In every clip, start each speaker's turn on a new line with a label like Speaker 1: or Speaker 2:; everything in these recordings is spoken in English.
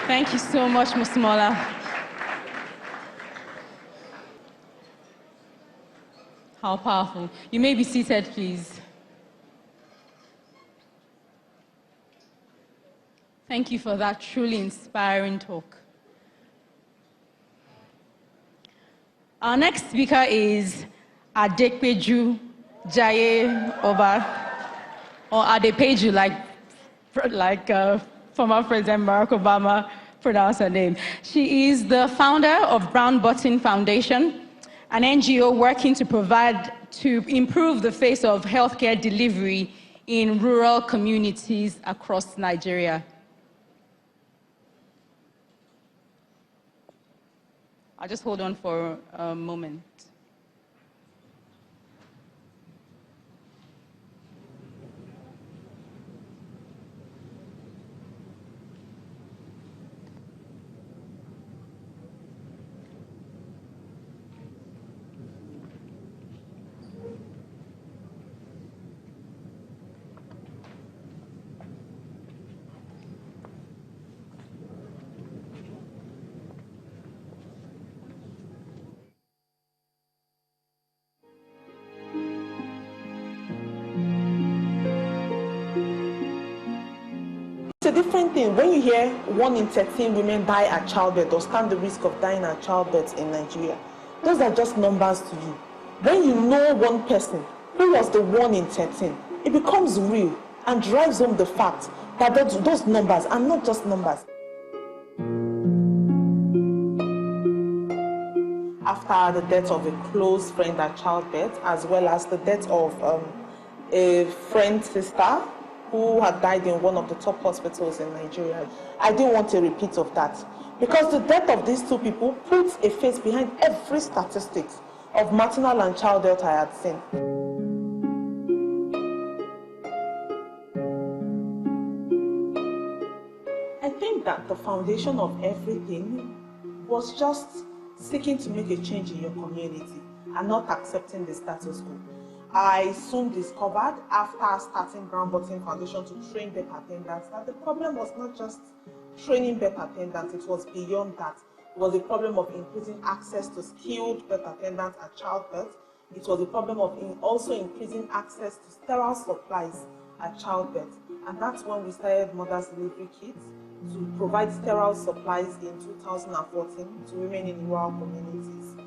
Speaker 1: Thank you so much, Mr. Mola. How powerful. You may be seated, please. Thank you for that truly inspiring talk. Our next speaker is Adepeju Jaye Oba, or Adepeju, like former President Barack Obama pronounced her name. She is the founder of Brown Button Foundation, an NGO working to improve the face of healthcare delivery in rural communities across Nigeria. I'll just hold on for a moment.
Speaker 2: It's a different thing when you hear 1 in 13 women die at childbirth or stand the risk of dying at childbirth in Nigeria. Those are just numbers to you. When you know one person who was the 1 in 13, it becomes real and drives home the fact that those numbers are not just numbers. After the death of a close friend at childbirth, as well as the death of a friend's sister who had died in one of the top hospitals in Nigeria, I didn't want a repeat of that. Because the death of these two people puts a face behind every statistics of maternal and child death I had seen. I think that the foundation of everything was just seeking to make a change in your community and not accepting the status quo. I soon discovered, after starting Brown Button Foundation to train birth attendants, that the problem was not just training birth attendants, it was beyond that. It was a problem of increasing access to skilled birth attendants at childbirth. It was a problem of also increasing access to sterile supplies at childbirth. And that's when we started Mother's Delivery Kits to provide sterile supplies in 2014 to women in rural communities.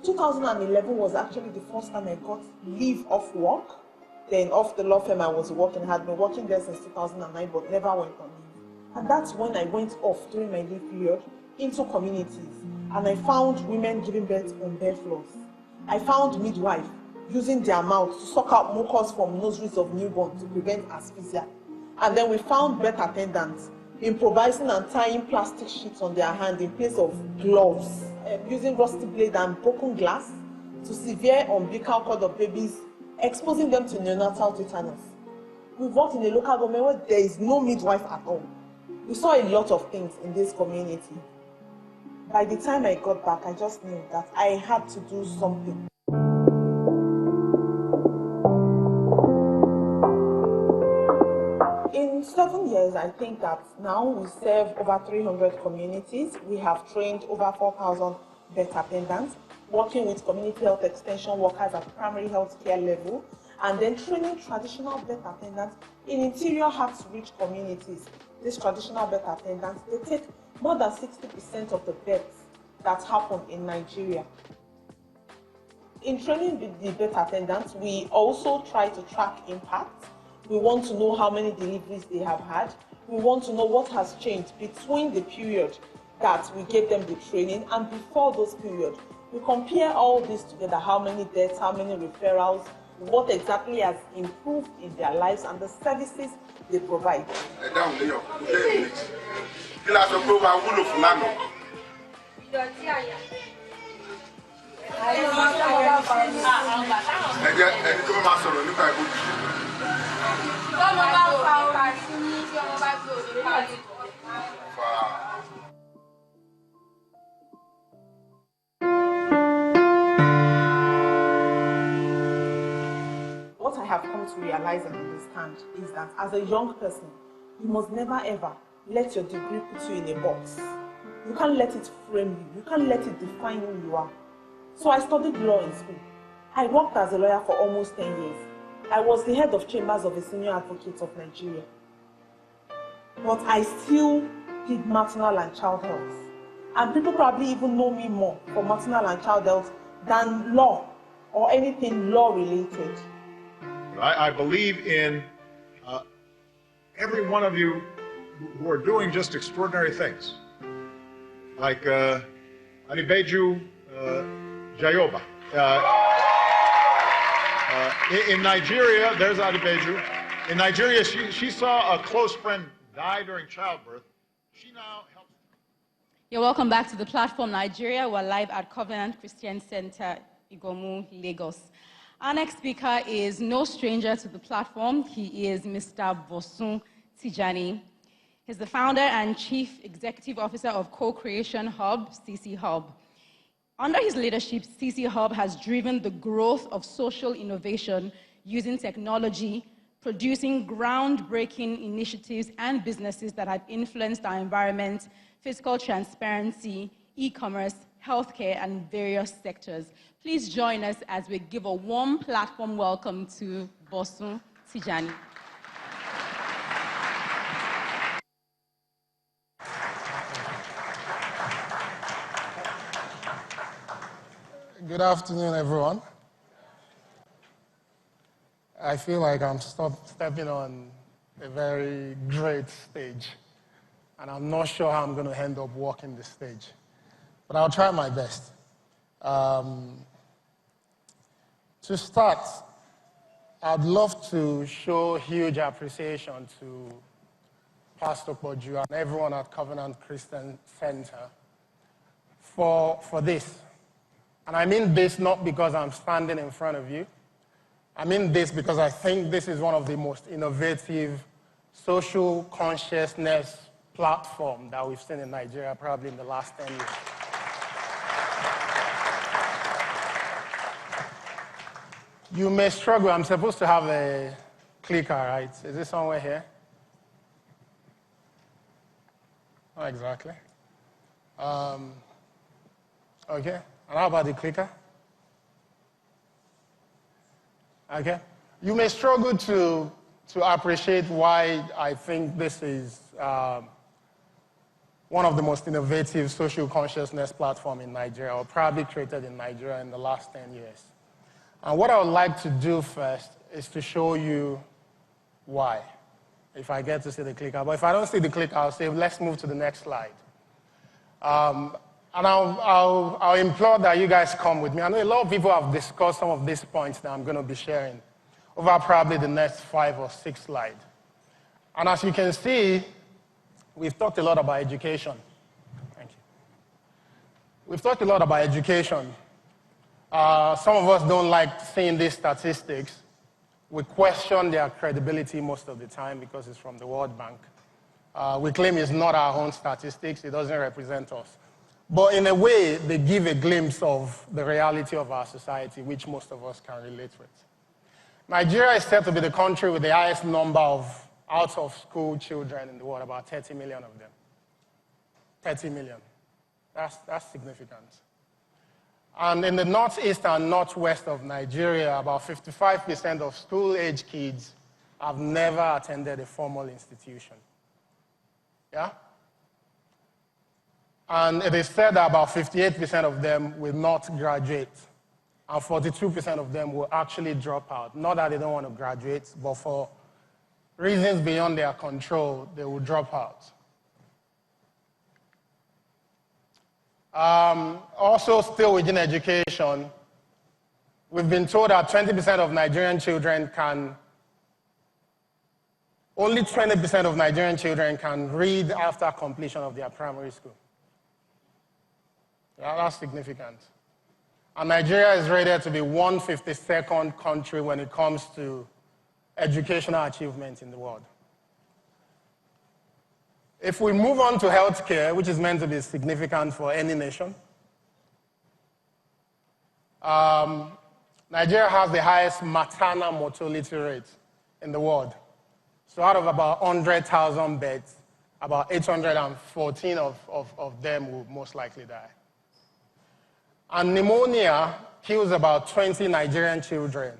Speaker 2: 2011 was actually the first time I got leave off work, then off the law firm I was working. I had been working there since 2009 but never went on leave. And that's when I went off during my leave period into communities, and I found women giving birth on bare floors. I found midwives using their mouth to suck out mucus from nostrils of newborn to prevent asphyxia. And then we found birth attendants improvising and tying plastic sheets on their hand in place of gloves, using rusty blade and broken glass to severe umbilical cord of babies, exposing them to neonatal tetanus. We worked in a local government where there is no midwife at all. We saw a lot of things in this community. By the time I got back, I just knew that I had to do something. In 7 years, I think that now we serve over 300 communities. We have trained over 4,000 birth attendants, working with community health extension workers at primary health care level, and then training traditional birth attendants in interior hard-to-reach communities. These traditional birth attendants, they take more than 60% of the births that happen in Nigeria. In training the birth attendants, we also try to track impact. We want to know how many deliveries they have had. We want to know what has changed between the period that we gave them the training and before those periods. We compare all this together, how many deaths, how many referrals, what exactly has improved in their lives and the services they provide. have come to realize and understand is that as a young person, you must never ever let your degree put you in a box. You can't let it frame you. You can't let it define who you are. So I studied law in school. I worked as a lawyer for almost 10 years. I was the head of chambers of the Senior Advocates of Nigeria. But I still did maternal and child health. And people probably even know me more for maternal and child health than law or anything law related.
Speaker 3: I believe in every one of you who are doing just extraordinary things. Like Adibeju Jayoba. In Nigeria, there's Adibeju. In Nigeria, she saw a close friend die during childbirth. She now helps.
Speaker 1: You're welcome back to the platform, Nigeria. We're live at Covenant Christian Center, Igomu, Lagos. Our next speaker is no stranger to the platform. He is Mr. Bosun Tijani. He's the founder and chief executive officer of Co-Creation Hub, CC Hub. Under his leadership, CC Hub has driven the growth of social innovation using technology, producing groundbreaking initiatives and businesses that have influenced our environment, fiscal transparency, e-commerce, healthcare, and various sectors. Please join us as we give a warm platform welcome to Bosun Tijani.
Speaker 4: Good afternoon, everyone. I feel like I'm stepping on a very great stage, and I'm not sure how I'm going to end up walking the stage, but I'll try my best. To start, I'd love to show huge appreciation to Pastor Boju and everyone at Covenant Christian Center for this. And I mean this not because I'm standing in front of you. I mean this because I think this is one of the most innovative social consciousness platform that we've seen in Nigeria probably in the last 10 years. You may struggle. I'm supposed to have a clicker, right? Is it somewhere here? Not exactly. Okay. And how about the clicker? Okay. You may struggle to appreciate why I think this is one of the most innovative social consciousness platform in Nigeria, or probably created in Nigeria in the last 10 years. And what I would like to do first is to show you why, if I get to see the clicker. But if I don't see the clicker, I'll say, let's move to the next slide. And I'll implore that you guys come with me. I know a lot of people have discussed some of these points that I'm going to be sharing over probably the next 5 or 6 slides. And as you can see, we've talked a lot about education. Thank you. We've talked a lot about education. Some of us don't like seeing these statistics. We question their credibility most of the time because it's from the World Bank. We claim it's not our own statistics. It doesn't represent us. But in a way, they give a glimpse of the reality of our society, which most of us can relate with. Nigeria is said to be the country with the highest number of out-of-school children in the world, about 30 million of them. 30 million. That's significant. And in the northeast and northwest of Nigeria, about 55% of school-age kids have never attended a formal institution. Yeah? And it is said that about 58% of them will not graduate, and 42% of them will actually drop out. Not that they don't want to graduate, but for reasons beyond their control, they will drop out. Also, still within education, we've been told that 20% of Nigerian children only 20% of Nigerian children can read after completion of their primary school. Yeah, that's significant. And Nigeria is rated to be 152nd country when it comes to educational achievement in the world. If we move on to healthcare, which is meant to be significant for any nation, Nigeria has the highest maternal mortality rate in the world. So out of about 100,000 beds, about 814 of them will most likely die. And pneumonia kills about 20 Nigerian children,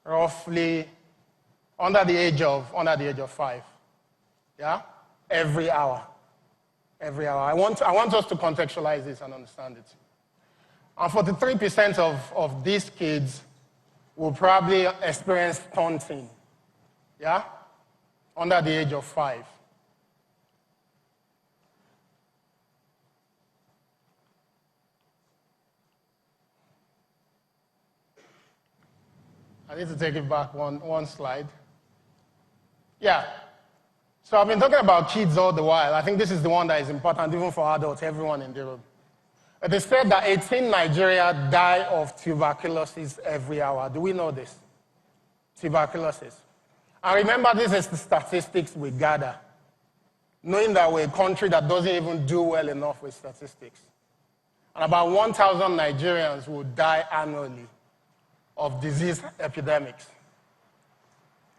Speaker 4: roughly under the age of 5. Yeah? Every hour. Every hour. I want us to contextualize this and understand it. And 43% of these kids will probably experience stunting. Yeah? Under the age of 5. I need to take it back one slide. Yeah. So I've been talking about kids all the while. I think this is the one that is important even for adults, everyone in the room. It is said that 18 Nigeria die of tuberculosis every hour. Do we know this? Tuberculosis. And remember, this is the statistics we gather, knowing that we're a country that doesn't even do well enough with statistics. And about 1,000 Nigerians will die annually of disease epidemics.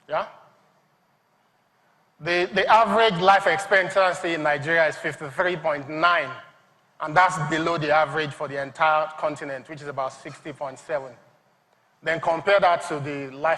Speaker 4: Yeah? The average life expectancy in Nigeria is 53.9, and that's below the average for the entire continent, which is about 60.7. Then compare that to the life